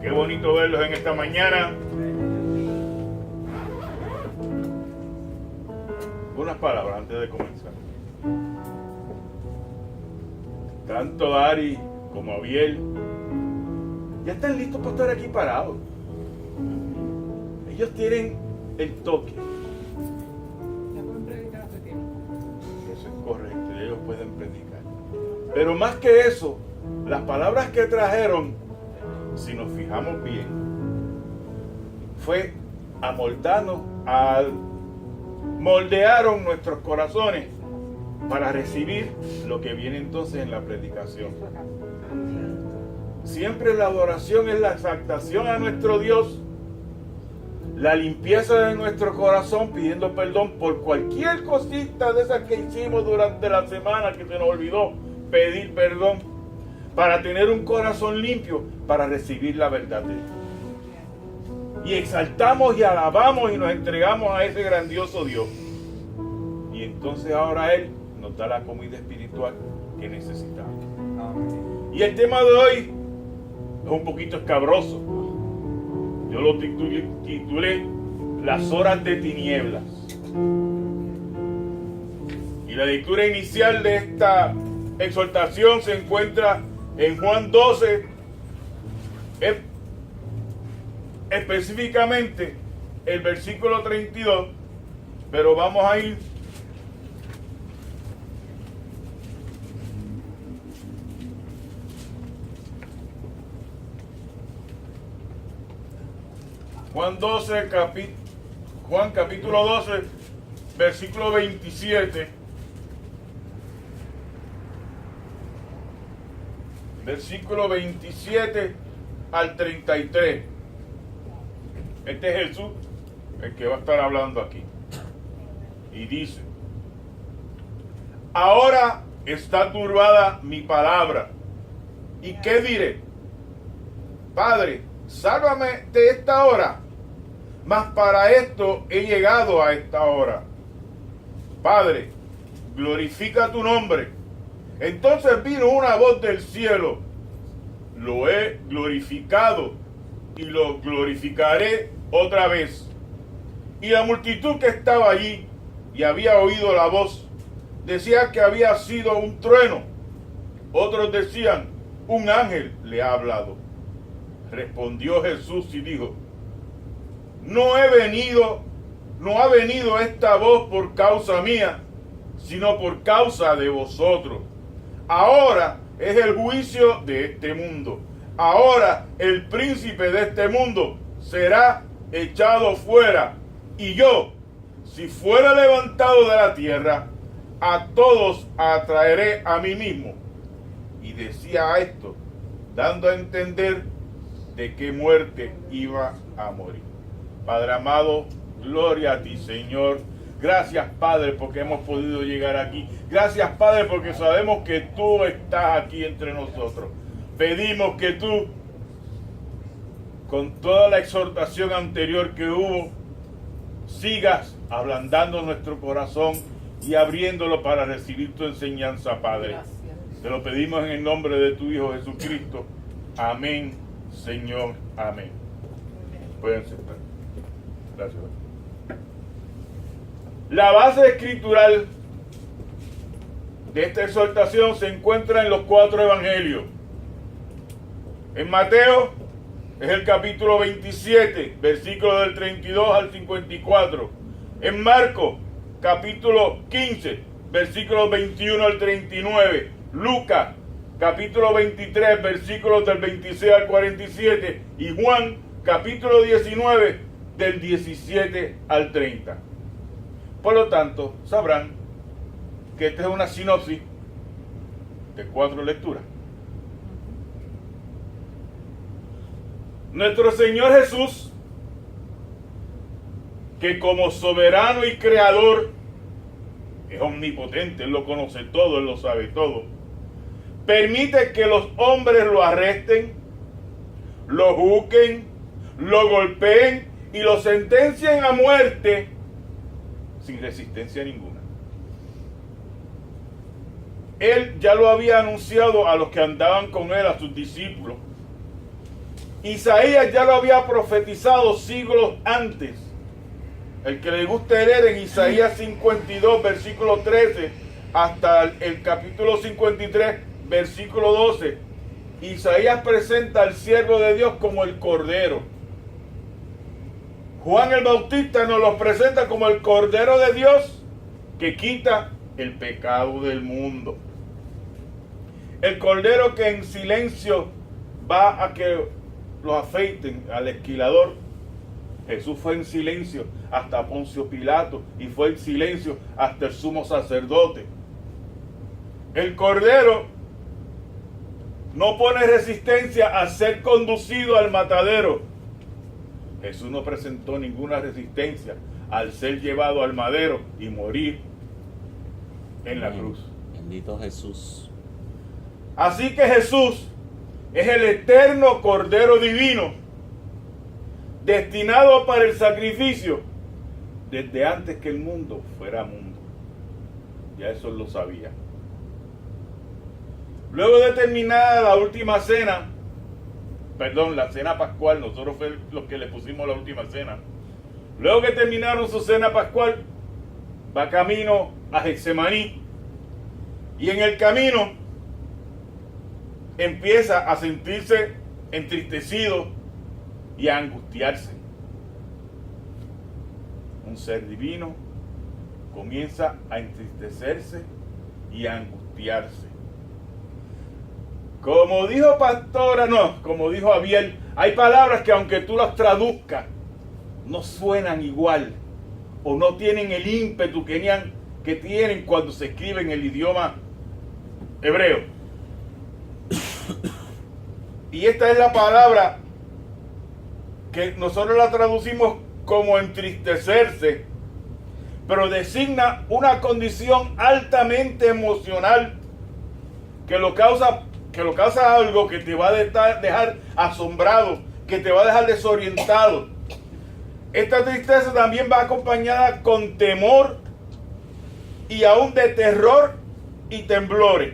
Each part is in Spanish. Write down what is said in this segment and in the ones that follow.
Qué bonito verlos en esta mañana. Unas palabras antes de comenzar. Tanto Ari como Abiel ya están listos para estar aquí parados. Ellos tienen el toque. Ya pueden predicar hace tiempo. Eso es correcto, ellos pueden predicar. Pero más que eso, las palabras que trajeron, si nos fijamos bien, fue amoldarnos, moldearon nuestros corazones para recibir lo que viene entonces en la predicación. Siempre la adoración es la exaltación a nuestro Dios, la limpieza de nuestro corazón pidiendo perdón por cualquier cosita de esas que hicimos durante la semana que se nos olvidó pedir perdón, para tener un corazón limpio para recibir la verdad de Dios. Y exaltamos y alabamos y nos entregamos a ese grandioso Dios. Y entonces ahora Él nos da la comida espiritual que necesitamos. Y el tema de hoy es un poquito escabroso. Yo lo titulé Las horas de tinieblas. Y la lectura inicial de esta exhortación se encuentra en Juan 12, específicamente el versículo 32, pero vamos a ir Juan capítulo 12, versículo 27. Versículo 27 al 33. Este es Jesús, el que va a estar hablando aquí. Y dice: ahora está turbada mi palabra. ¿Y qué diré? Padre, sálvame de esta hora. Mas para esto he llegado a esta hora. Padre, glorifica tu nombre. Entonces vino una voz del cielo: lo he glorificado y lo glorificaré otra vez. Y la multitud que estaba allí y había oído la voz decía que había sido un trueno. Otros decían: un ángel le ha hablado. Respondió Jesús y dijo: no ha venido esta voz por causa mía, sino por causa de vosotros. Ahora es el juicio de este mundo. Ahora el príncipe de este mundo será echado fuera. Y yo, si fuera levantado de la tierra, a todos atraeré a mí mismo. Y decía esto, dando a entender de qué muerte iba a morir. Padre amado, gloria a ti, Señor. Gracias, Padre, porque hemos podido llegar aquí. Gracias, Padre, porque sabemos que tú estás aquí entre nosotros. Pedimos que tú, con toda la exhortación anterior que hubo, sigas ablandando nuestro corazón y abriéndolo para recibir tu enseñanza, Padre. Gracias. Te lo pedimos en el nombre de tu Hijo Jesucristo. Amén, Señor. Amén. Pueden sentar. Gracias. La base escritural de esta exhortación se encuentra en los 4 evangelios. En Mateo es el capítulo 27, versículo del 32 al 54. En Marcos, capítulo 15, versículos 21 al 39. Lucas, capítulo 23, versículos del 26 al 47. Y Juan, capítulo 19, del 17 al 30. Por lo tanto, sabrán que esta es una sinopsis de 4 lecturas. Nuestro Señor Jesús, que como soberano y creador es omnipotente, Él lo conoce todo, Él lo sabe todo, permite que los hombres lo arresten, lo juzguen, lo golpeen y lo sentencien a muerte sin resistencia ninguna. Él ya lo había anunciado a los que andaban con Él, a sus discípulos, Isaías ya lo había profetizado siglos antes. El que le guste leer en Isaías 52, versículo 13, hasta el capítulo 53, versículo 12, Isaías presenta al siervo de Dios como el Cordero. Juan el Bautista nos lo presenta como el Cordero de Dios que quita el pecado del mundo. El Cordero que en silencio va a que lo afeiten al esquilador. Jesús fue en silencio hasta Poncio Pilato y fue en silencio hasta el sumo sacerdote. El Cordero no pone resistencia a ser conducido al matadero. Jesús no presentó ninguna resistencia al ser llevado al madero y morir en la cruz. Bendito Jesús. Así que Jesús es el eterno Cordero Divino, destinado para el sacrificio desde antes que el mundo fuera mundo. Ya eso lo sabía. Luego de terminada la última cena, la cena pascual, nosotros fue los que le pusimos la última cena. Luego que terminaron su cena pascual, va camino a Getsemaní. Y en el camino empieza a sentirse entristecido y a angustiarse. Un ser divino comienza a entristecerse y a angustiarse. Como dijo como dijo Abiel, hay palabras que aunque tú las traduzcas, no suenan igual o no tienen el ímpetu que tienen cuando se escribe en el idioma hebreo. Y esta es la palabra que nosotros la traducimos como entristecerse, pero designa una condición altamente emocional que lo causa algo que te va a dejar asombrado, que te va a dejar desorientado. Esta tristeza también va acompañada con temor y aún de terror y temblores.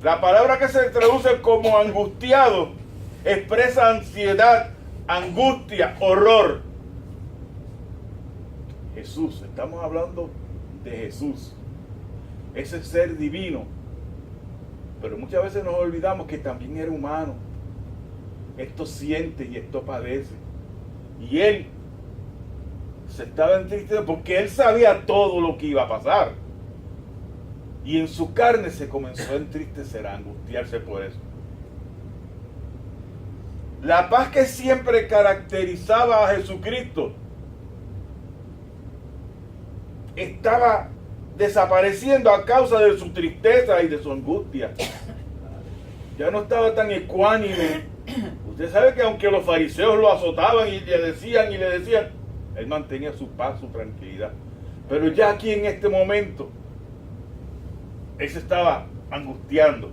La palabra que se traduce como angustiado expresa ansiedad, angustia, horror. Jesús, estamos hablando de Jesús, ese ser divino. Pero muchas veces nos olvidamos que también era humano. Esto siente y esto padece. Y él se estaba entristeciendo porque él sabía todo lo que iba a pasar. Y en su carne se comenzó a entristecer, a angustiarse por eso. La paz que siempre caracterizaba a Jesucristo estaba desapareciendo a causa de su tristeza y de su angustia. Ya no estaba tan ecuánime. Usted sabe que aunque los fariseos lo azotaban y le decían, él mantenía su paz, su tranquilidad. Pero ya aquí en este momento, él se estaba angustiando.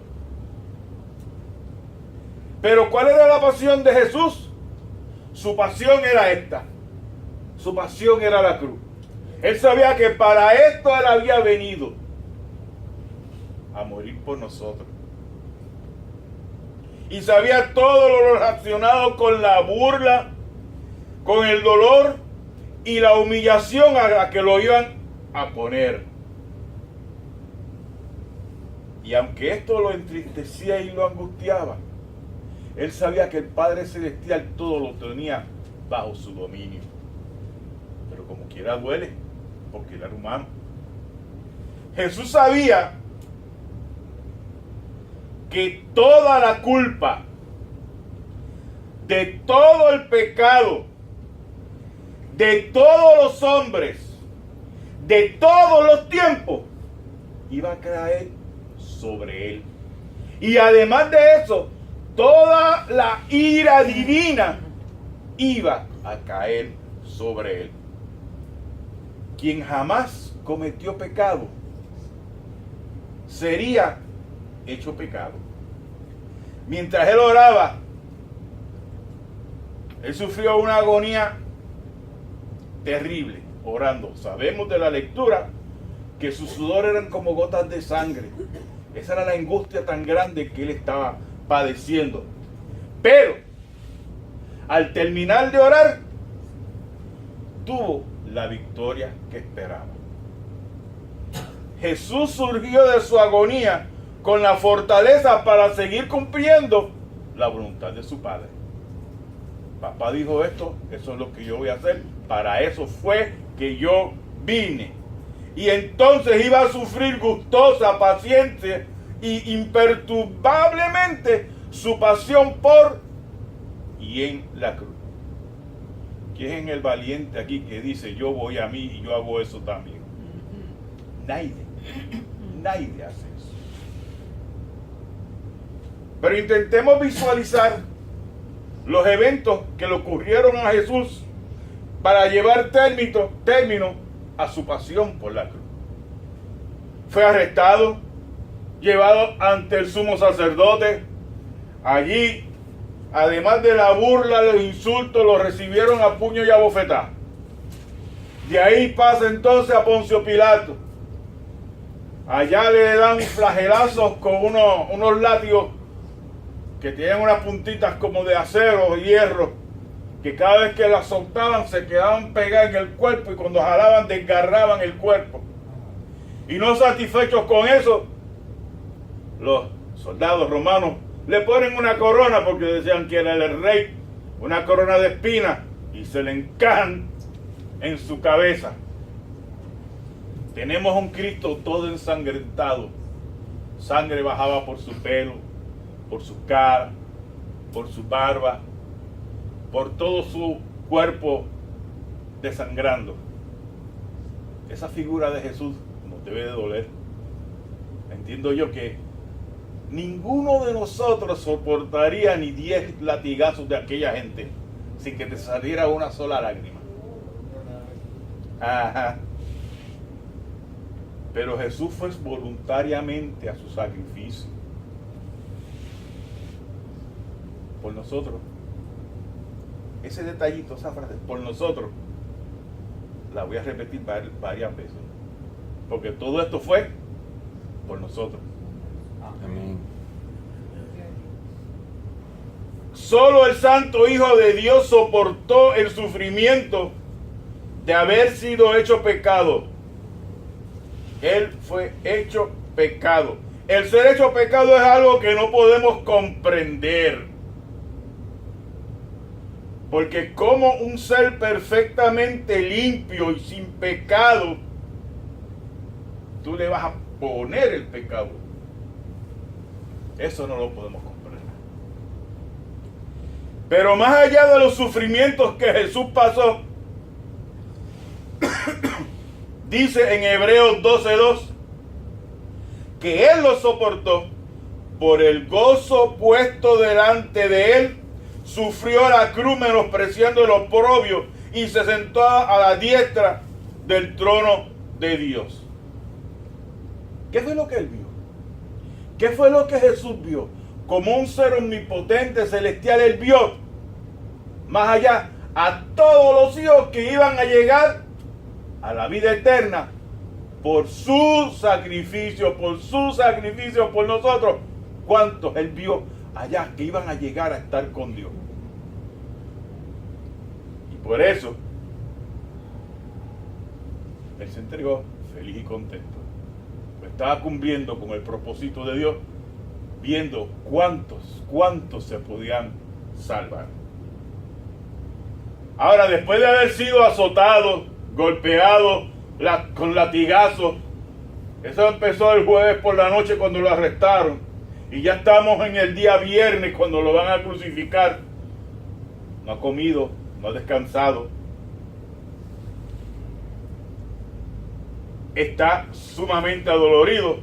Pero ¿cuál era la pasión de Jesús? Su pasión era esta. Su pasión era la cruz. Él sabía que para esto él había venido a morir por nosotros. Y sabía todo lo relacionado con la burla, con el dolor y la humillación a la que lo iban a poner. Y aunque esto lo entristecía y lo angustiaba, él sabía que el Padre Celestial todo lo tenía bajo su dominio. Pero como quiera duele, porque él era humano. Jesús sabía que toda la culpa de todo el pecado, de todos los hombres, de todos los tiempos, iba a caer sobre él. Y además de eso, toda la ira divina iba a caer sobre él. Quien jamás cometió pecado sería hecho pecado. Mientras él oraba, él sufrió una agonía terrible orando. Sabemos de la lectura que sus sudores eran como gotas de sangre. Esa era la angustia tan grande que él estaba padeciendo. Pero al terminar de orar, tuvo la victoria que esperaba. Jesús surgió de su agonía con la fortaleza para seguir cumpliendo la voluntad de su Padre. Papá dijo esto, eso es lo que yo voy a hacer, para eso fue que yo vine. Y entonces iba a sufrir gustosa, paciente y imperturbablemente su pasión por y en la cruz. ¿Quién es el valiente aquí que dice yo voy a mí y yo hago eso también? Nadie hace eso. Pero intentemos visualizar los eventos que le ocurrieron a Jesús para llevar término a su pasión por la cruz. Fue arrestado, llevado ante el sumo sacerdote. Allí, además de la burla, los insultos, lo recibieron a puño y a bofetá. De ahí pasa entonces a Poncio Pilato. Allá le dan flagelazos con unos látigos que tienen unas puntitas como de acero o hierro, que cada vez que las soltaban se quedaban pegadas en el cuerpo y cuando jalaban desgarraban el cuerpo. Y no satisfechos con eso, los soldados romanos le ponen una corona porque decían que era el rey, una corona de espinas, y se le encajan en su cabeza. Tenemos un Cristo todo ensangrentado. Sangre bajaba por su pelo, por su cara, por su barba, por todo su cuerpo desangrando. Esa figura de Jesús nos debe de doler. Entiendo yo que ninguno de nosotros soportaría ni 10 latigazos de aquella gente sin que te saliera una sola lágrima. Ajá. Pero Jesús fue voluntariamente a su sacrificio por nosotros. Ese detallito, esa frase, por nosotros, la voy a repetir varias veces, porque todo esto fue por nosotros. Amén. Solo el Santo Hijo de Dios soportó el sufrimiento de haber sido hecho pecado. Él fue hecho pecado. El ser hecho pecado es algo que no podemos comprender. Porque como un ser perfectamente limpio y sin pecado, tú le vas a poner el pecado. Eso no lo podemos comprender. Pero más allá de los sufrimientos que Jesús pasó, dice en Hebreos 12:2 que Él lo soportó por el gozo puesto delante de Él. Sufrió la cruz menospreciando el oprobio y se sentó a la diestra del trono de Dios. ¿Qué fue lo que Él vio? ¿Qué fue lo que Jesús vio? Como un ser omnipotente, celestial, Él vio más allá a todos los hijos que iban a llegar a la vida eterna por su sacrificio por nosotros. ¿Cuántos Él vio allá que iban a llegar a estar con Dios? Y por eso Él se entregó feliz y contento. Pues estaba cumpliendo con el propósito de Dios, viendo cuántos se podían salvar. Ahora, después de haber sido azotado, golpeado con latigazos, eso empezó el jueves por la noche cuando lo arrestaron, y ya estamos en el día viernes cuando lo van a crucificar. No ha comido, no ha descansado, está sumamente adolorido,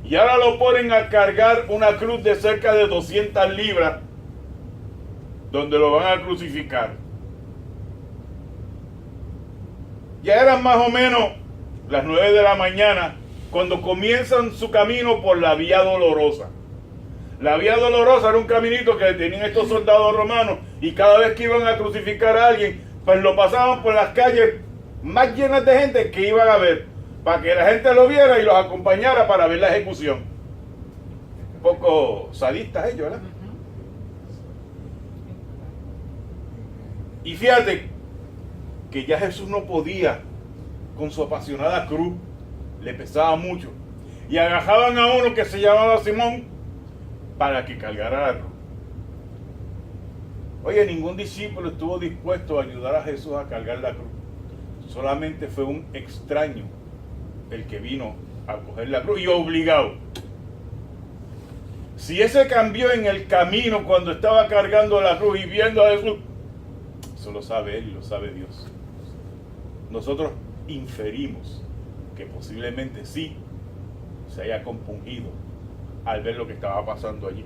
y ahora lo ponen a cargar una cruz de cerca de 200 libras donde lo van a crucificar. Ya eran más o menos las 9 de la mañana cuando comienzan su camino por la Vía Dolorosa. La Vía Dolorosa era un caminito que tenían estos soldados romanos, y cada vez que iban a crucificar a alguien, pues lo pasaban por las calles más llenas de gente que iban a ver, para que la gente lo viera y los acompañara para ver la ejecución. Un poco sadistas ellos, ¿verdad? Y fíjate que ya Jesús no podía con su apasionada cruz, le pesaba mucho. Y agajaban a uno que se llamaba Simón para que cargara la cruz. Oye, ningún discípulo estuvo dispuesto a ayudar a Jesús a cargar la cruz. Solamente fue un extraño el que vino a coger la cruz y obligado. Si ese cambió en el camino cuando estaba cargando la cruz y viendo a Jesús, eso lo sabe él y lo sabe Dios. Nosotros inferimos que posiblemente sí se haya compungido al ver lo que estaba pasando allí.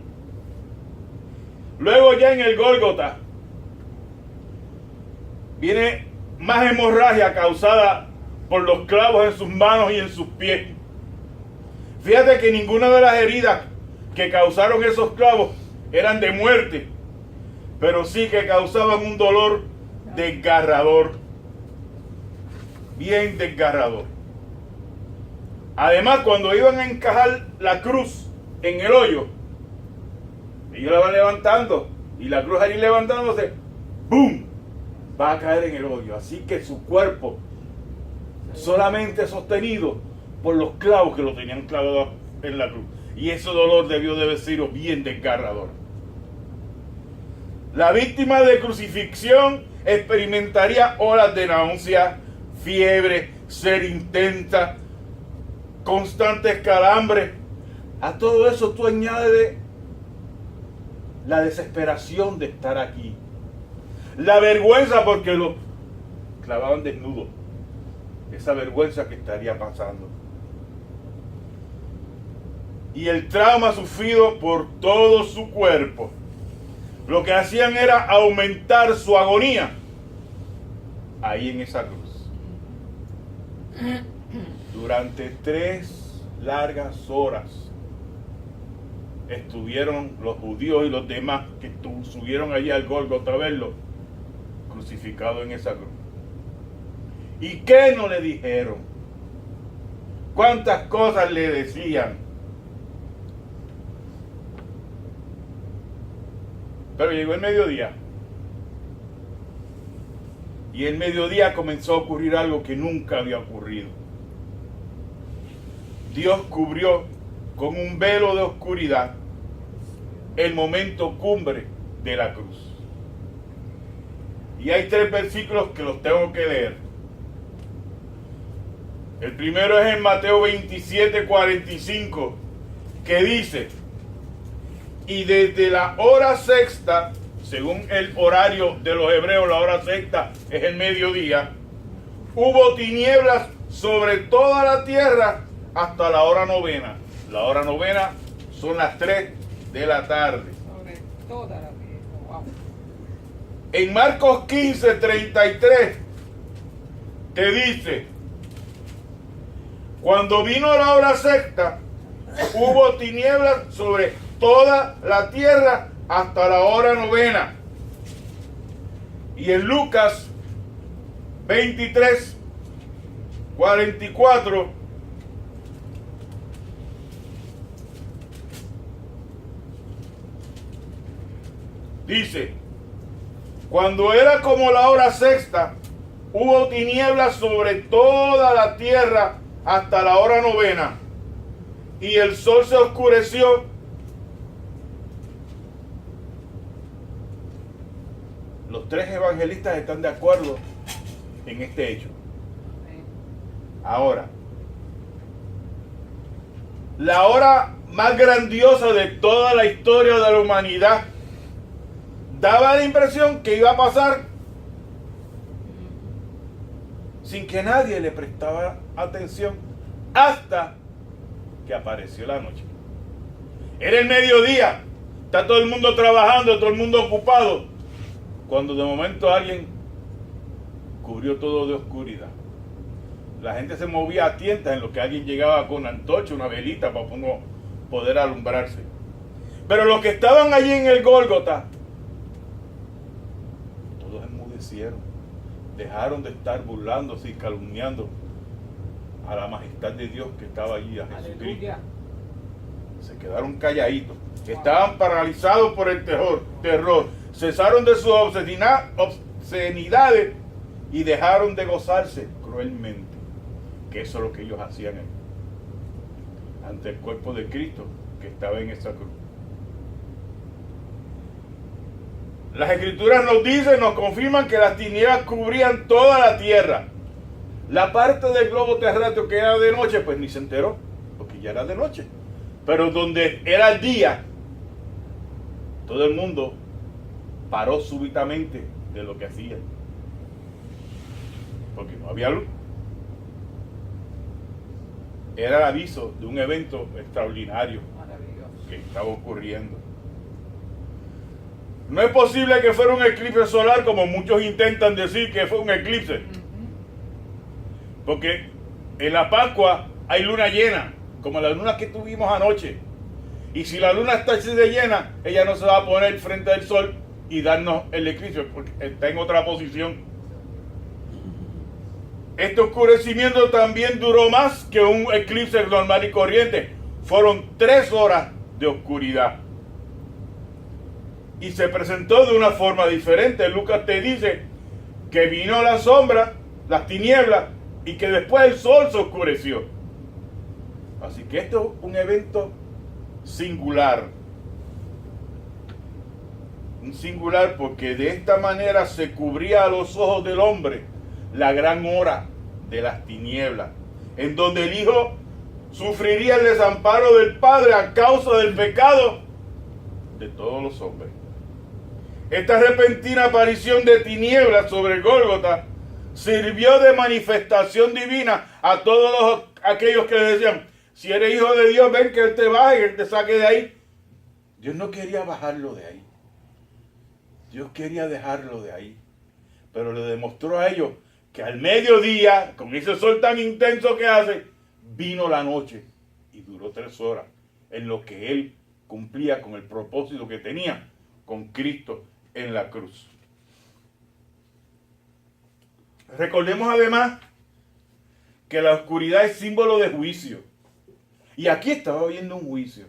Luego ya en el Gólgota viene más hemorragia causada por los clavos en sus manos y en sus pies. Fíjate que ninguna de las heridas que causaron esos clavos eran de muerte, pero sí que causaban un dolor desgarrador, bien desgarrador. Además, cuando iban a encajar la cruz en el hoyo, ellos la van levantando y la cruz ahí levantándose, ¡boom!, va a caer en el hoyo. Así que su cuerpo solamente sostenido por los clavos que lo tenían clavado en la cruz. Y ese dolor debió de haber sido bien desgarrador. La víctima de crucifixión experimentaría olas de náusea, fiebre, ser intensa, constantes calambres. A todo eso tú añades la desesperación de estar aquí, la vergüenza porque lo clavaban desnudo, esa vergüenza que estaría pasando, y el trauma sufrido por todo su cuerpo. Lo que hacían era aumentar su agonía ahí en esa cruz. Durante 3 largas horas estuvieron los judíos y los demás que subieron allí al Gólgota a verlo crucificado en esa cruz. ¿Y qué no le dijeron? ¿Cuántas cosas le decían? Pero llegó el mediodía. Y el mediodía comenzó a ocurrir algo que nunca había ocurrido. Dios cubrió con un velo de oscuridad el momento cumbre de la cruz. Y hay 3 versículos que los tengo que leer. El primero es en Mateo 27:45, que dice: y desde la hora sexta, según el horario de los hebreos, la hora sexta es el mediodía, hubo tinieblas sobre toda la tierra hasta la hora novena. La hora novena son las 3 de la tarde. Sobre toda la tierra. Wow. En Marcos 15:33 te dice: cuando vino la hora sexta, hubo tinieblas sobre toda la tierra hasta la hora novena. Y en Lucas 23:44 dice: cuando era como la hora sexta, hubo tinieblas sobre toda la tierra hasta la hora novena, y el sol se oscureció. Los 3 evangelistas están de acuerdo en este hecho. Ahora, la hora más grandiosa de toda la historia de la humanidad daba la impresión que iba a pasar sin que nadie le prestaba atención hasta que apareció la noche. Era el mediodía, está todo el mundo trabajando, todo el mundo ocupado, cuando de momento alguien cubrió todo de oscuridad. La gente se movía a tientas en lo que alguien llegaba con una antorcha, una velita para uno poder alumbrarse. Pero los que estaban allí en el Gólgota, todos enmudecieron, dejaron de estar burlándose y calumniando a la majestad de Dios que estaba allí, a Jesucristo. Aleluya. Se quedaron calladitos, estaban paralizados por el terror, cesaron de sus obscenidades y dejaron de gozarse cruelmente, que eso es lo que ellos hacían ante el cuerpo de Cristo que estaba en esa cruz. Las escrituras nos dicen, nos confirman que las tinieblas cubrían toda la tierra. La parte del globo terráqueo que era de noche, pues ni se enteró, porque ya era de noche. Pero donde era el día, todo el mundo paró súbitamente de lo que hacía, porque no había luz. Era el aviso de un evento extraordinario que estaba ocurriendo. No es posible que fuera un eclipse solar, como muchos intentan decir que fue un eclipse, porque en la Pascua hay luna llena, como la luna que tuvimos anoche. Y si la luna está así de llena, ella no se va a poner frente al sol y darnos el eclipse, porque está en otra posición. Este oscurecimiento también duró más que un eclipse normal y corriente. Fueron 3 horas de oscuridad. Y se presentó de una forma diferente. Lucas te dice que vino la sombra, las tinieblas, y que después el sol se oscureció. Así que esto es un evento singular. Un singular porque de esta manera se cubría a los ojos del hombre la gran hora de las tinieblas, en donde el Hijo sufriría el desamparo del Padre a causa del pecado de todos los hombres. Esta repentina aparición de tinieblas sobre el Gólgota sirvió de manifestación divina a todos aquellos que le decían: si eres hijo de Dios, ven que Él te baje, que Él te saque de ahí. Dios no quería bajarlo de ahí. Dios quería dejarlo de ahí. Pero le demostró a ellos que al mediodía, con ese sol tan intenso que hace, vino la noche y duró 3 horas, en lo que Él cumplía con el propósito que tenía con Cristo en la cruz. Recordemos además que la oscuridad es símbolo de juicio. Y aquí estaba viendo un juicio.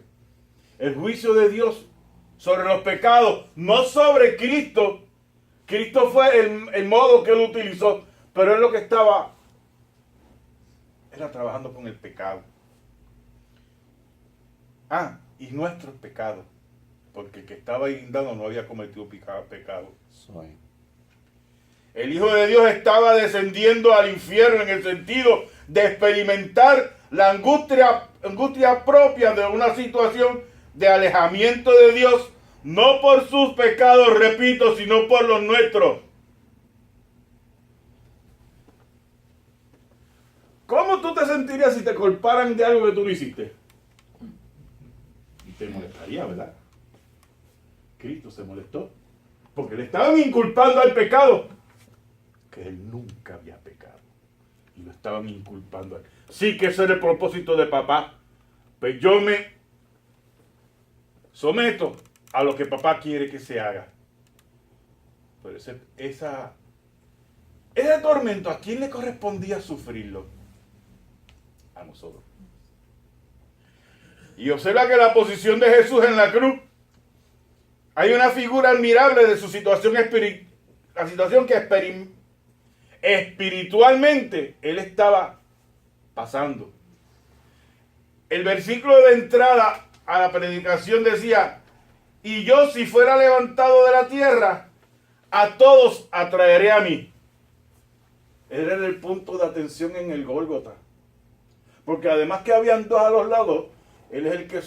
El juicio de Dios sobre los pecados, no sobre Cristo. Cristo fue el modo que Él utilizó, pero Él lo que estaba era trabajando con el pecado. Y nuestros pecados, porque el que estaba guindando no había cometido pecado. Soy. El Hijo de Dios estaba descendiendo al infierno en el sentido de experimentar la angustia propia de una situación de alejamiento de Dios, no por sus pecados, repito, sino por los nuestros. ¿Cómo tú te sentirías si te culparan de algo que tú no hiciste? Y te molestaría, ¿verdad? Cristo se molestó porque le estaban inculpando al pecado que Él nunca había pecado, y lo estaban inculpando a Él. Sí, que ese era el propósito de papá, pues yo me someto a lo que papá quiere que se haga. Pero ese tormento, ¿a quién le correspondía sufrirlo? A nosotros. Y observa que la posición de Jesús en la cruz, hay una figura admirable de su situación espiritual, la situación que espiritualmente Él estaba pasando. El versículo de entrada a la predicación decía: y yo, si fuera levantado de la tierra, a todos atraeré a mí. Él era el punto de atención en el Gólgota, porque además que habían 2 a los lados, Él es el que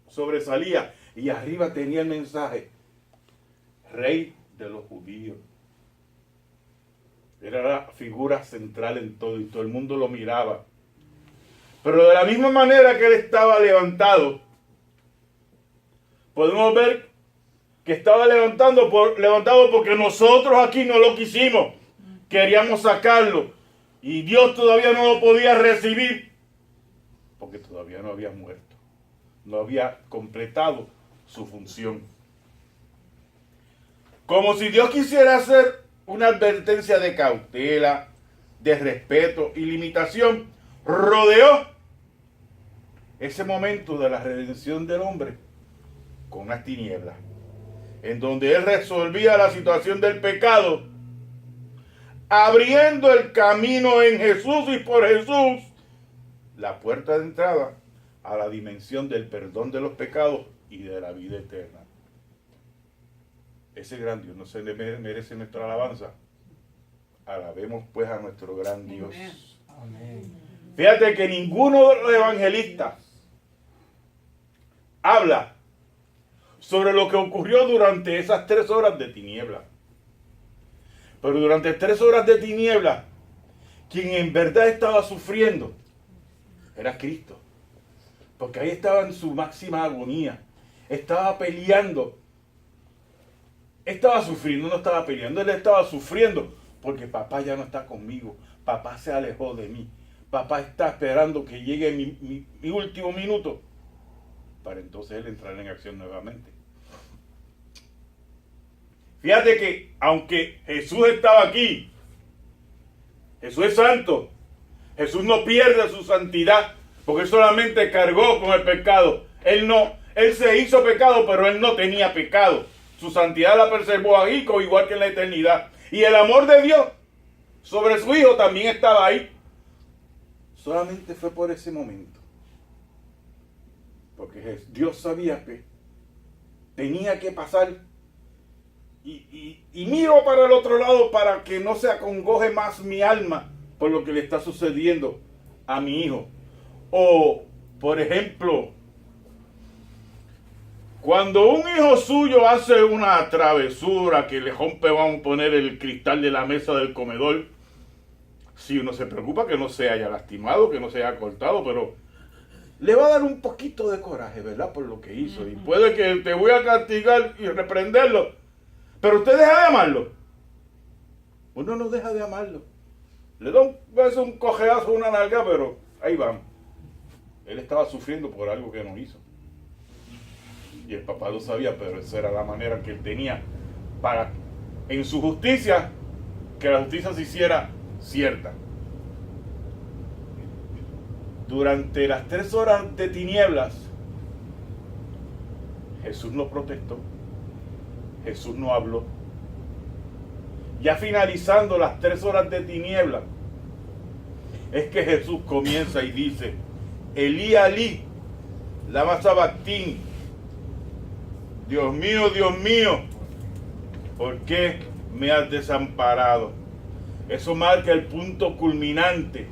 sobresalía, y arriba tenía el mensaje: Rey de los judíos. Era la figura central en todo, y todo el mundo lo miraba. Pero de la misma manera que Él estaba levantado, podemos ver que estaba levantado porque nosotros aquí no lo quisimos. Queríamos sacarlo. Y Dios todavía no lo podía recibir, porque todavía no había muerto. No había completado su función. Como si Dios quisiera hacer una advertencia de cautela, de respeto y limitación, rodeó ese momento de la redención del hombre con las tinieblas, en donde Él resolvía la situación del pecado abriendo el camino en Jesús y por Jesús, la puerta de entrada a la dimensión del perdón de los pecados y de la vida eterna. Ese gran Dios no se le merece nuestra alabanza. Alabemos pues a nuestro gran Dios. Amén. Fíjate que ninguno de los evangelistas habla sobre lo que ocurrió durante esas 3 horas de tiniebla. Pero durante 3 horas de tiniebla, quien en verdad estaba sufriendo era Cristo. Porque ahí estaba en su máxima agonía. Estaba peleando. Estaba sufriendo, no estaba peleando. Él estaba sufriendo porque papá ya no está conmigo. Papá se alejó de mí. Papá está esperando que llegue mi último minuto para entonces él entrar en acción nuevamente. Fíjate que aunque Jesús estaba aquí, Jesús es santo, Jesús no pierde su santidad porque él solamente cargó con el pecado. Él se hizo pecado, pero él no tenía pecado. Su santidad la preservó ahí, igual que en la eternidad. Y el amor de Dios sobre su Hijo también estaba ahí. Solamente fue por ese momento. Porque Dios sabía que tenía que pasar. Y miro para el otro lado para que no se acongoje más mi alma por lo que le está sucediendo a mi hijo. O, por ejemplo, cuando un hijo suyo hace una travesura que le rompe, vamos a poner el cristal de la mesa del comedor, si uno se preocupa que no se haya lastimado, que no se haya cortado, pero le va a dar un poquito de coraje, ¿verdad? Por lo que hizo. Y puede que te voy a castigar y reprenderlo, pero usted deja de amarlo. Uno no deja de amarlo. Le da un cojeazo, una nalga, pero ahí vamos. Él estaba sufriendo por algo que no hizo. Y el papá lo sabía, pero esa era la manera que él tenía para, en su justicia, que la justicia se hiciera cierta. Durante las 3 horas de tinieblas, Jesús no protestó, Jesús no habló. Ya finalizando las 3 horas de tinieblas, es que Jesús comienza y dice: Elí, Elí, lama sabactín. Dios mío, ¿por qué me has desamparado? Eso marca el punto culminante.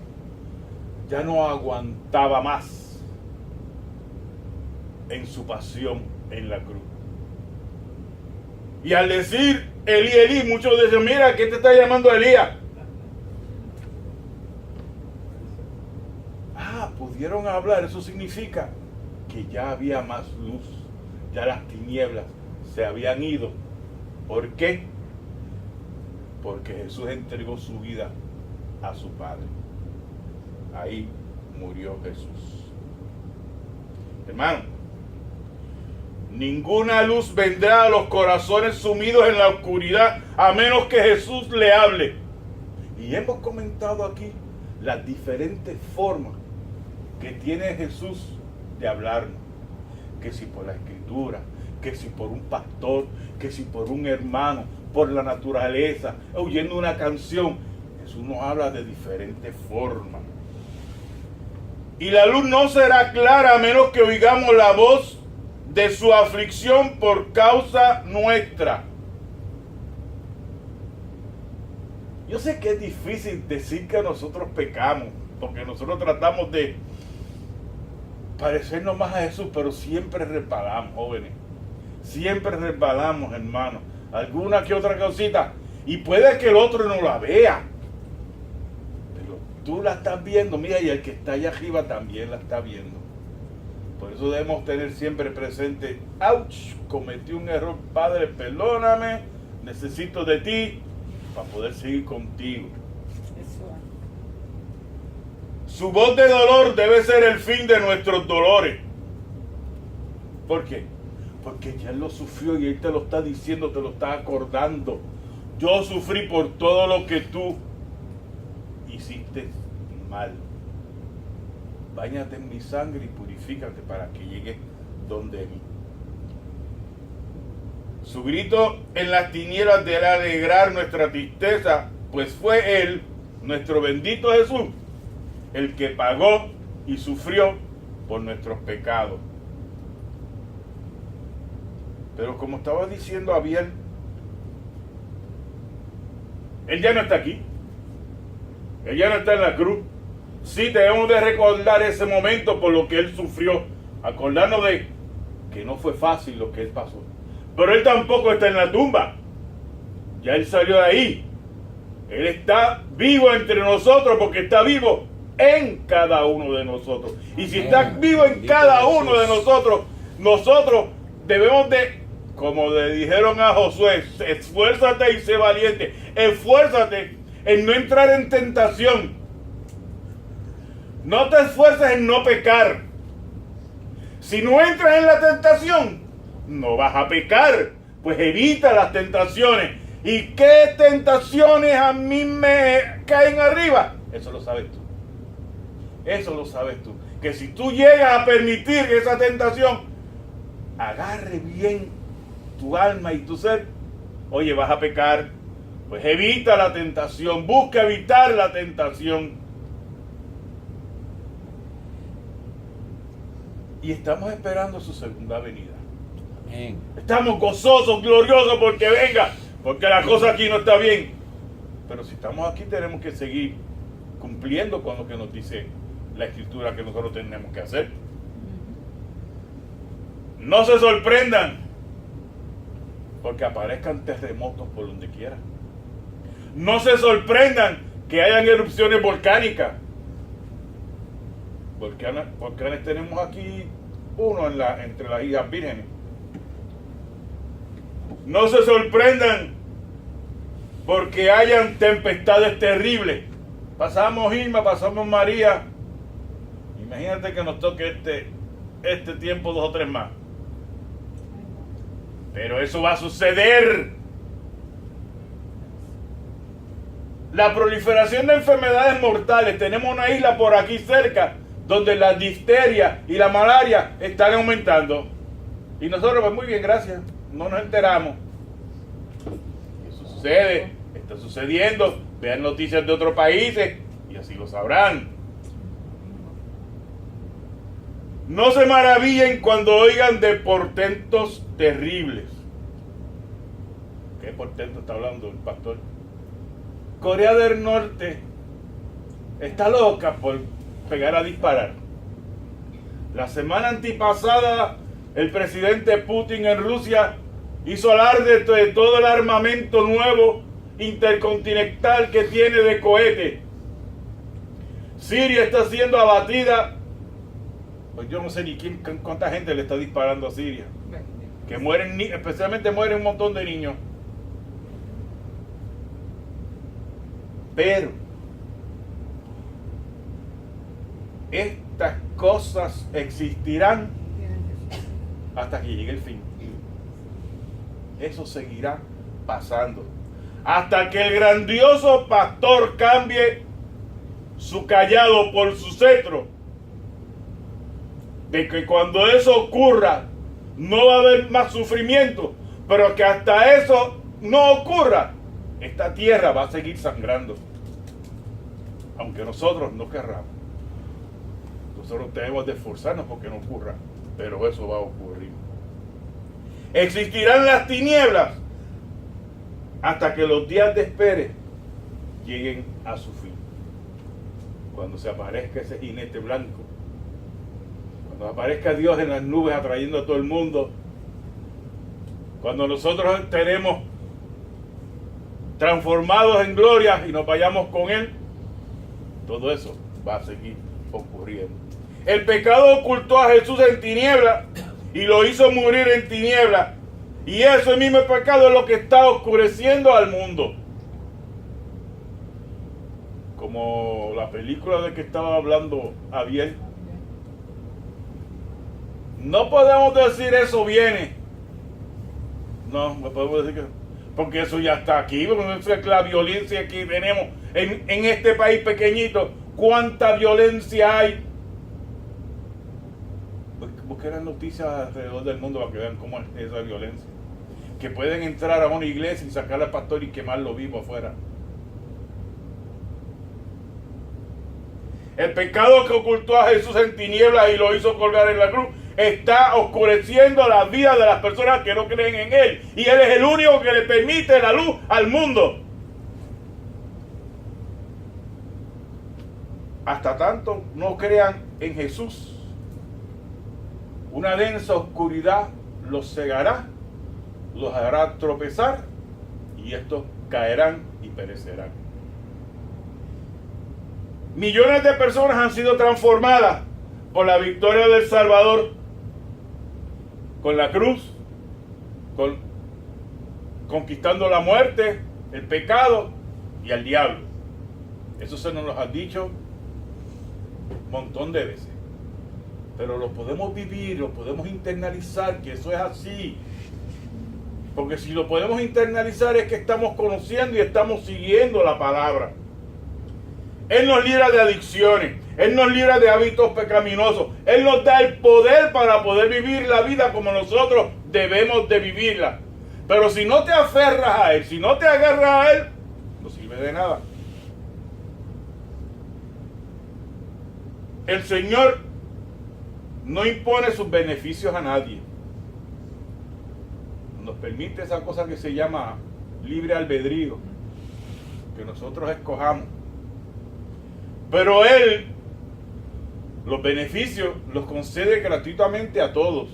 Ya no aguantaba más en su pasión en la cruz. Y al decir Elí, Elí, muchos dicen: mira, ¿qué te está llamando Elías? Pudieron hablar. Eso significa que ya había más luz. Ya las tinieblas se habían ido. ¿Por qué? Porque Jesús entregó su vida a su Padre. Ahí murió Jesús. Hermano, ninguna luz vendrá a los corazones sumidos en la oscuridad a menos que Jesús le hable. Y hemos comentado aquí las diferentes formas que tiene Jesús de hablarnos. Que si por la escritura, que si por un pastor, que si por un hermano, por la naturaleza, oyendo una canción. Jesús nos habla de diferentes formas. Y la luz no será clara a menos que oigamos la voz de su aflicción por causa nuestra. Yo sé que es difícil decir que nosotros pecamos, porque nosotros tratamos de parecernos más a Jesús, pero siempre resbalamos, jóvenes. Siempre resbalamos, hermanos. Alguna que otra cosita. Y puede que el otro no la vea, pero tú la estás viendo, mira, y el que está allá arriba también la está viendo. Por eso debemos tener siempre presente: ¡ouch! Cometí un error, Padre, perdóname, necesito de ti para poder seguir contigo. Su voz de dolor debe ser el fin de nuestros dolores. ¿Por qué? Porque ya Él lo sufrió y Él te lo está diciendo, te lo está acordando. Yo sufrí por todo lo que tú hiciste mal. Báñate en mi sangre y purifícate para que llegues donde mí. Su grito en las tinieblas debe alegrar nuestra tristeza pues fue Él, nuestro bendito Jesús, el que pagó y sufrió por nuestros pecados. Pero como estaba diciendo Abel, Él ya no está aquí. Él ya no está en la cruz. Sí, debemos de recordar ese momento por lo que Él sufrió. Acordarnos de que no fue fácil lo que Él pasó. Pero Él tampoco está en la tumba. Ya Él salió de ahí. Él está vivo entre nosotros porque está vivo en cada uno de nosotros. Y si está vivo en cada uno de nosotros, nosotros debemos de, como le dijeron a Josué, esfuérzate y sé valiente. Esfuérzate en no entrar en tentación. No te esfuerces en no pecar. Si no entras en la tentación, no vas a pecar. Pues evita las tentaciones. ¿Y qué tentaciones a mí me caen arriba? Eso lo sabes tú. Eso lo sabes tú. Que si tú llegas a permitir que esa tentación agarre bien tu alma y tu ser, oye, vas a pecar. Pues evita la tentación. Busca evitar la tentación. Y estamos esperando su segunda venida. Amén. Estamos gozosos, gloriosos porque venga. Porque la cosa aquí no está bien. Pero si estamos aquí tenemos que seguir cumpliendo con lo que nos dice la Escritura que nosotros tenemos que hacer. No se sorprendan porque aparezcan terremotos por donde quiera. No se sorprendan que hayan erupciones volcánicas. Volcanes tenemos aquí uno entre las Islas Vírgenes. No se sorprendan porque hayan tempestades terribles. Pasamos Irma, pasamos María. Imagínate que nos toque este tiempo 2 o 3 más. Pero eso va a suceder. La proliferación de enfermedades mortales. Tenemos una isla por aquí cerca donde la difteria y la malaria están aumentando. Y nosotros, pues muy bien, gracias. No nos enteramos. Eso sucede, está sucediendo. Vean noticias de otros países y así lo sabrán. No se maravillen cuando oigan de portentos terribles. ¿Qué portento está hablando el pastor? Corea del Norte está loca por pegar a disparar. La semana antipasada el presidente Putin en Rusia hizo alarde de todo el armamento nuevo intercontinental que tiene de cohete. Siria está siendo abatida. Pues yo no sé ni cuánta gente le está disparando a Siria. Que mueren, especialmente mueren un montón de niños. Pero estas cosas existirán hasta que llegue el fin. Eso seguirá pasando. Hasta que el grandioso pastor cambie su cayado por su cetro. De que cuando eso ocurra, no va a haber más sufrimiento. Pero que hasta eso no ocurra, esta tierra va a seguir sangrando. Aunque nosotros no querramos. Nosotros tenemos de esforzarnos porque no ocurra. Pero eso va a ocurrir. Existirán las tinieblas hasta que los días de espere lleguen a su fin. Cuando se aparezca ese jinete blanco, cuando aparezca Dios en las nubes atrayendo a todo el mundo, cuando nosotros estaremos transformados en gloria y nos vayamos con Él, todo eso va a seguir ocurriendo. El pecado ocultó a Jesús en tinieblas y lo hizo morir en tinieblas. Y ese mismo pecado es lo que está oscureciendo al mundo. Como la película de que estaba hablando Abiel. No podemos decir eso viene. No podemos decir que... Porque eso ya está aquí. La violencia que tenemos en este país pequeñito. ¿Cuánta violencia hay? Busquen las noticias alrededor del mundo para que vean cómo es esa violencia. Que pueden entrar a una iglesia y sacar al pastor y quemarlo vivo afuera. El pecado que ocultó a Jesús en tinieblas y lo hizo colgar en la cruz está oscureciendo la vida de las personas que no creen en Él. Y Él es el único que le permite la luz al mundo. Hasta tanto no crean en Jesús, una densa oscuridad los cegará, los hará tropezar y estos caerán y perecerán. Millones de personas han sido transformadas por la victoria del Salvador, con la cruz, conquistando la muerte, el pecado y al diablo. Eso se nos lo ha dicho un montón de veces. Pero lo podemos vivir, lo podemos internalizar, que eso es así. Porque si lo podemos internalizar es que estamos conociendo y estamos siguiendo la palabra. Él nos libra de adicciones, Él nos libra de hábitos pecaminosos, Él nos da el poder para poder vivir la vida como nosotros debemos de vivirla. Pero si no te aferras a Él, si no te agarras a Él, no sirve de nada. El Señor no impone sus beneficios a nadie. Nos permite esa cosa que se llama libre albedrío, que nosotros escojamos. Pero Él los beneficios los concede gratuitamente a todos.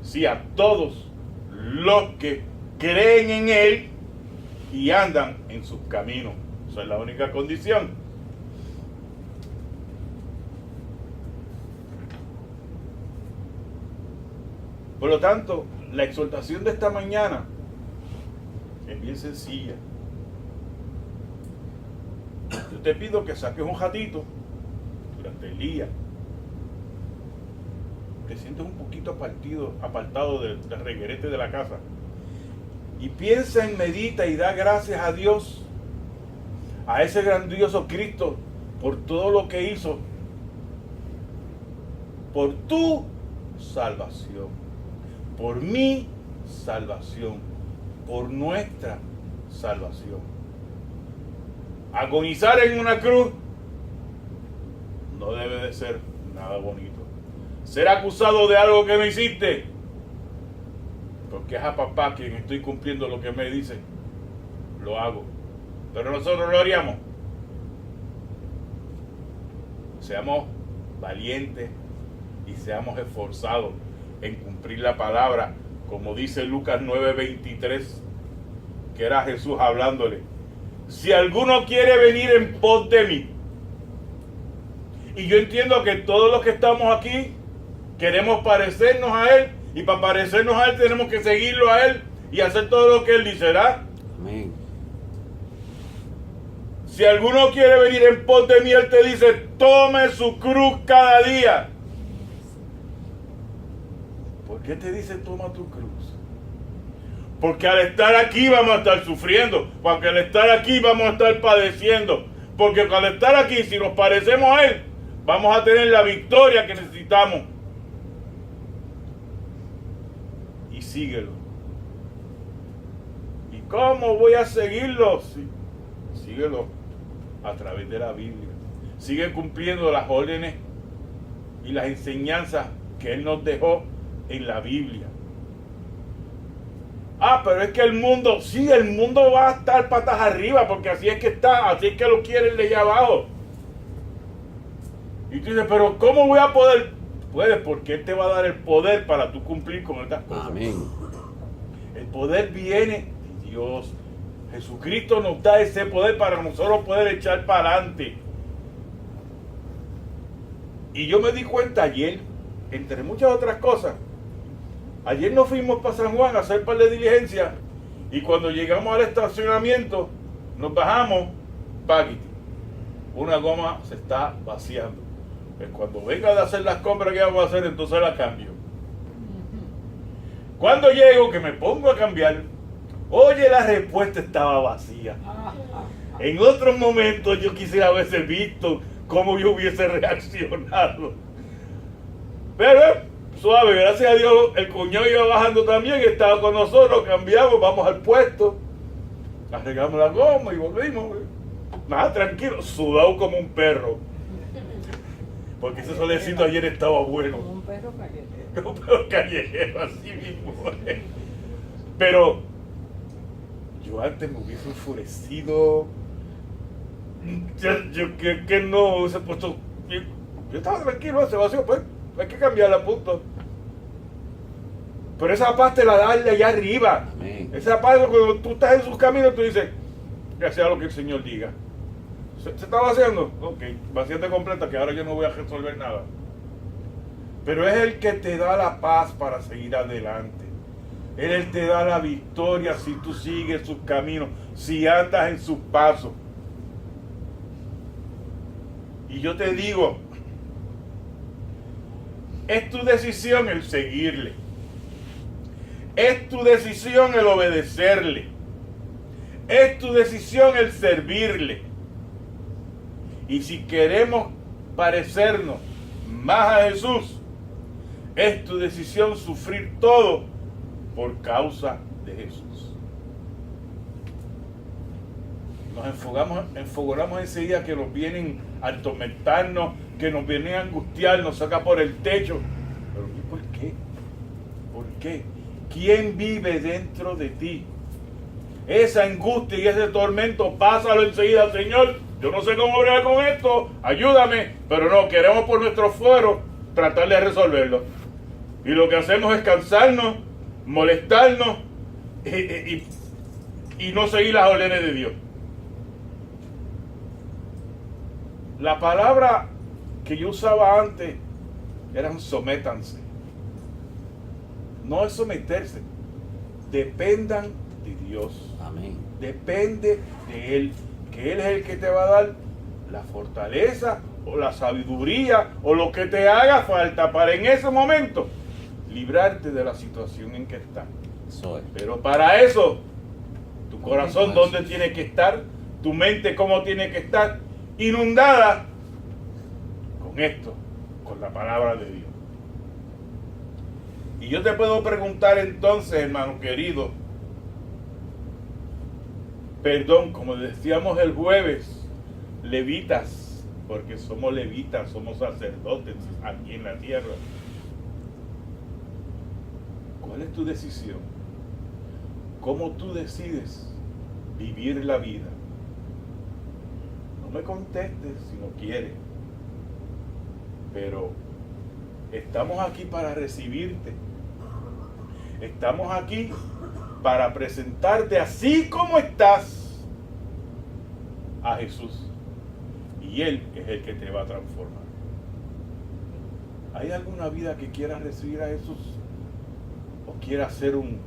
Sí, a todos los que creen en Él y andan en sus caminos. Esa es la única condición. Por lo tanto, la exhortación de esta mañana es bien sencilla. Yo te pido que saques un ratito durante el día, te sientes un poquito apartado del reguerete de la casa y piensa en, medita y da gracias a Dios, a ese grandioso Cristo, por todo lo que hizo, por tu salvación, por mi salvación, por nuestra salvación. Agonizar en una cruz no debe de ser nada bonito. Ser acusado de algo que no hiciste, porque es a papá quien estoy cumpliendo lo que me dice, lo hago. Pero nosotros lo haríamos. Seamos valientes y seamos esforzados en cumplir la palabra, como dice Lucas 9:23, que era Jesús hablándole. Si alguno quiere venir en pos de mí, y yo entiendo que todos los que estamos aquí queremos parecernos a Él, y para parecernos a Él tenemos que seguirlo a Él y hacer todo lo que Él dice, ¿verdad? Amén. Si alguno quiere venir en pos de mí, Él te dice, tome su cruz cada día. ¿Por qué te dice toma tu cruz? Porque al estar aquí vamos a estar sufriendo, porque al estar aquí vamos a estar padeciendo, porque al estar aquí, si nos parecemos a Él, vamos a tener la victoria que necesitamos. Y síguelo. ¿Y cómo voy a seguirlo? Sí, síguelo a través de la Biblia. Sigue cumpliendo las órdenes y las enseñanzas que Él nos dejó en la Biblia. Pero es que el mundo, sí, el mundo va a estar patas arriba, porque así es que está, así es que lo quieren de allá abajo. Y tú dices, pero ¿cómo voy a poder? Puedes, porque Él te va a dar el poder para tú cumplir con estas cosas. Amén. El poder viene de Dios. Jesucristo nos da ese poder para nosotros poder echar para adelante. Y yo me di cuenta ayer, entre muchas otras cosas, ayer nos fuimos para San Juan a hacer un par de diligencias y cuando llegamos al estacionamiento nos bajamos, paquiti, una goma se está vaciando. Pues cuando venga de hacer las compras que vamos a hacer, entonces la cambio. Cuando llego, que me pongo a cambiar, oye, la respuesta estaba vacía. En otros momentos yo quisiera haberse visto cómo yo hubiese reaccionado. Pero suave, gracias a Dios, el cuñado iba bajando también, estaba con nosotros, cambiamos, vamos al puesto, arreglamos la goma y volvimos. Nada, tranquilo, sudado como un perro. Porque ese solecito ayer estaba bueno. Como un perro callejero. Como un perro callejero, así mismo. Pero yo antes me hubiese enfurecido. Yo creo que no hubiese puesto. Yo estaba tranquilo, se vació, pues. Hay que cambiarla, punto. Pero esa paz te la da de allá arriba. Amén. Esa paz, cuando tú estás en sus caminos, tú dices, que sea lo que el Señor diga. ¿Se está vaciando? Ok, vacíate completa, que ahora yo no voy a resolver nada. Pero es el que te da la paz para seguir adelante. Él te da la victoria si tú sigues sus caminos, si andas en sus pasos. Y yo te digo, es tu decisión el seguirle. Es tu decisión el obedecerle. Es tu decisión el servirle. Y si queremos parecernos más a Jesús, es tu decisión sufrir todo por causa de Jesús. Nos enfogonamos enseguida que nos vienen a atormentarnos, que nos vienen a angustiar, nos saca por el techo. Pero ¿por qué? ¿Por qué? ¿Quién vive dentro de ti? Esa angustia y ese tormento, pásalo enseguida, Señor. Yo no sé cómo bregar con esto, ayúdame. Pero no, queremos por nuestro fuero tratar de resolverlo. Y lo que hacemos es cansarnos, molestarnos y no seguir las órdenes de Dios. La palabra que yo usaba antes eran sométanse. No es someterse. Dependan de Dios. Amén. Depende de Él. Que Él es el que te va a dar la fortaleza o la sabiduría o lo que te haga falta para en ese momento librarte de la situación en que estás. Eso es. Pero para eso, tu corazón dónde tiene que estar, tu mente cómo tiene que estar, inundada con esto, con la palabra de Dios. Y yo te puedo preguntar entonces, hermano querido, perdón, como decíamos el jueves, levitas, porque somos levitas, somos sacerdotes aquí en la tierra. ¿Cuál es tu decisión? ¿Cómo tú decides vivir la vida? No me contestes si no quieres, pero estamos aquí para recibirte. Estamos aquí para presentarte así como estás a Jesús. Y Él es el que te va a transformar. ¿Hay alguna vida que quieras recibir a Jesús? ¿O quieras hacer un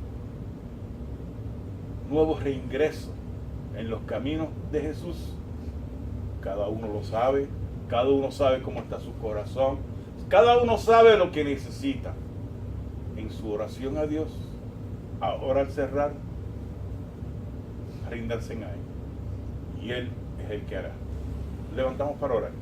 nuevo reingreso en los caminos de Jesús? Cada uno lo sabe. Cada uno sabe cómo está su corazón. Cada uno sabe lo que necesita. En su oración a Dios, ahora al cerrar, ríndanse a Él. Y Él es el que hará. Levantamos para orar.